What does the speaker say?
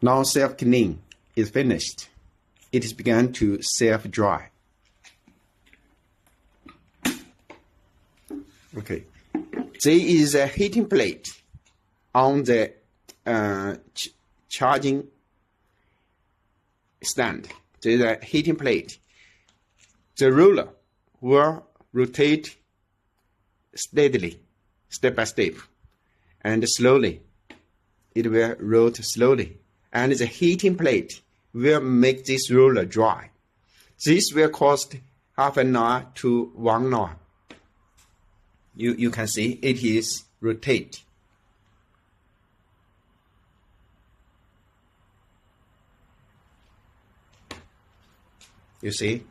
Now self-cleaning is finished. It has begun to self-dry. Okay. There is a heating plate on the charging stand. There is a heating plate. The roller will rotate steadily, step by step, and slowly. It will rotate slowly, and the heating plate will make this roller dry. This will cost half an hour to 1 hour. You can see it is rotate. You see?